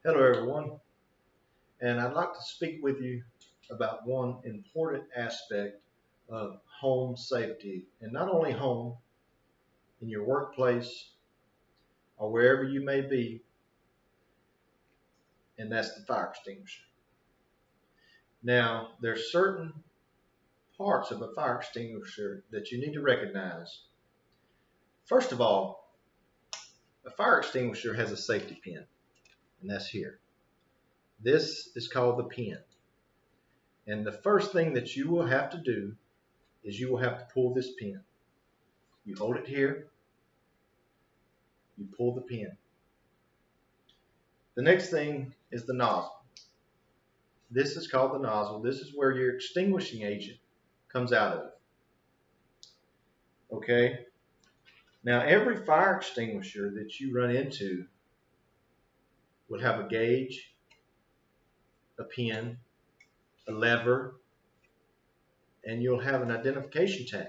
Hello, everyone, and I'd like to speak with you about one important aspect of home safety, and not only home, in your workplace or wherever you may be, and that's the fire extinguisher. Now, there's certain parts of a fire extinguisher that you need to recognize. First of all, a fire extinguisher has a safety pin, and that's here. This is called the pin. And the first thing that you will have to do is you will have to pull this pin. You hold it here, you pull the pin. The next thing is the nozzle. This is called the nozzle. This is where your extinguishing agent comes out of. Okay? Now, every fire extinguisher that you run into will have a gauge, a pin, a lever, and you'll have an identification tag.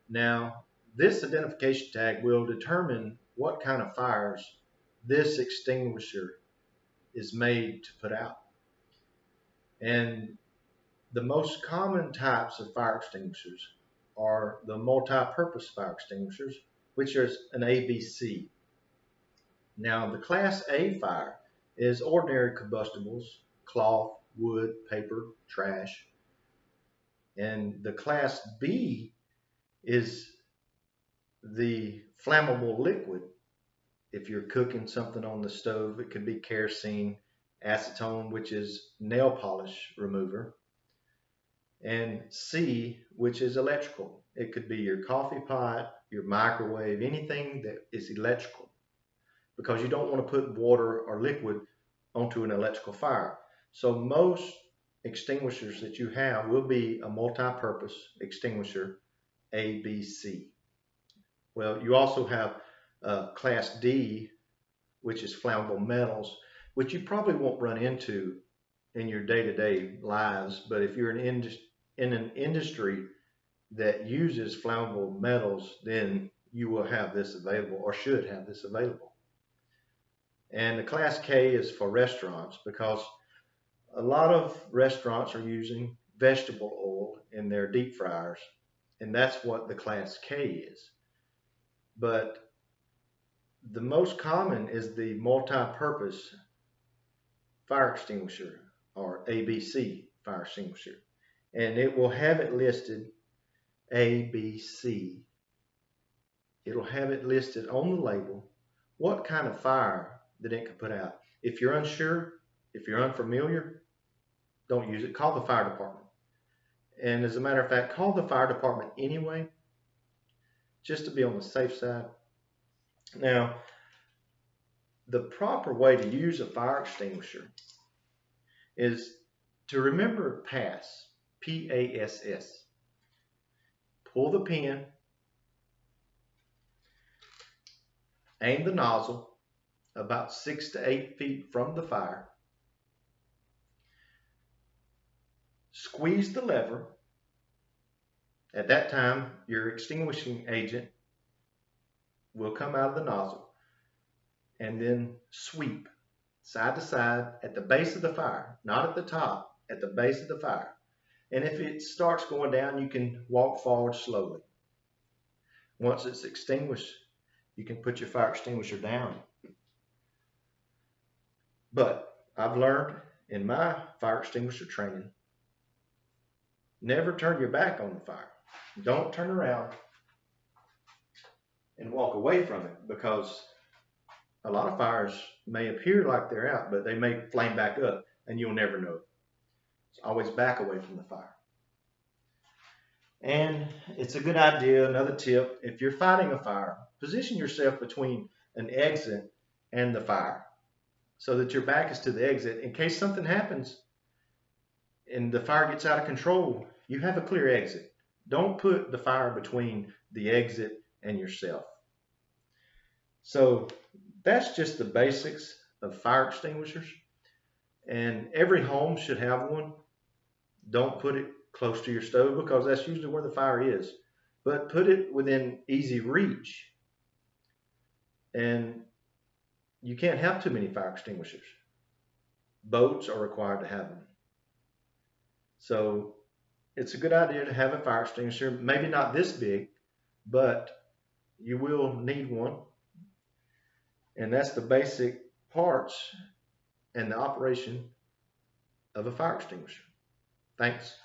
Now, this identification tag will determine what kind of fires this extinguisher is made to put out. And the most common types of fire extinguishers are the multi-purpose fire extinguishers, which is an ABC. Now, the Class A fire is ordinary combustibles, cloth, wood, paper, trash. And the Class B is the flammable liquid. If you're cooking something on the stove, it could be kerosene, acetone, which is nail polish remover, and C, which is electrical. It could be your coffee pot, your microwave, anything that is electrical, because you don't want to put water or liquid onto an electrical fire. So most extinguishers that you have will be a multi-purpose extinguisher, ABC. Well, you also have Class D, which is flammable metals, which you probably won't run into in your day-to-day lives. But if you're in an industry that uses flammable metals, then you will have this available or should have this available. And the Class K is for restaurants because a lot of restaurants are using vegetable oil in their deep fryers, and that's what the Class K is. But the most common is the multi-purpose fire extinguisher, or ABC fire extinguisher, and it will have it listed ABC. It'll have it listed on the label what kind of fire that it can put out. If you're unsure, if you're unfamiliar, don't use it. Call the fire department. And as a matter of fact, call the fire department anyway, just to be on the safe side. Now, the proper way to use a fire extinguisher is to remember PASS, P-A-S-S. Pull the pin, aim the nozzle about 6 to 8 feet from the fire, squeeze the lever. At that time, your extinguishing agent will come out of the nozzle, and then sweep side to side at the base of the fire, not at the top, at the base of the fire. And if it starts going down, you can walk forward slowly. Once it's extinguished, you can put your fire extinguisher down. But I've learned in my fire extinguisher training, never turn your back on the fire. Don't turn around and walk away from it, because a lot of fires may appear like they're out, but they may flame back up and you'll never know it. So always back away from the fire. And it's a good idea, another tip, if you're fighting a fire, position yourself between an exit and the fire so that your back is to the exit. In case something happens and the fire gets out of control, you have a clear exit. Don't put the fire between the exit and yourself. So that's just the basics of fire extinguishers. And every home should have one. Don't put it close to your stove because that's usually where the fire is. But put it within easy reach. And you can't have too many fire extinguishers. Boats are required to have them. So it's a good idea to have a fire extinguisher, maybe not this big, but you will need one. And that's the basic parts and the operation of a fire extinguisher. Thanks.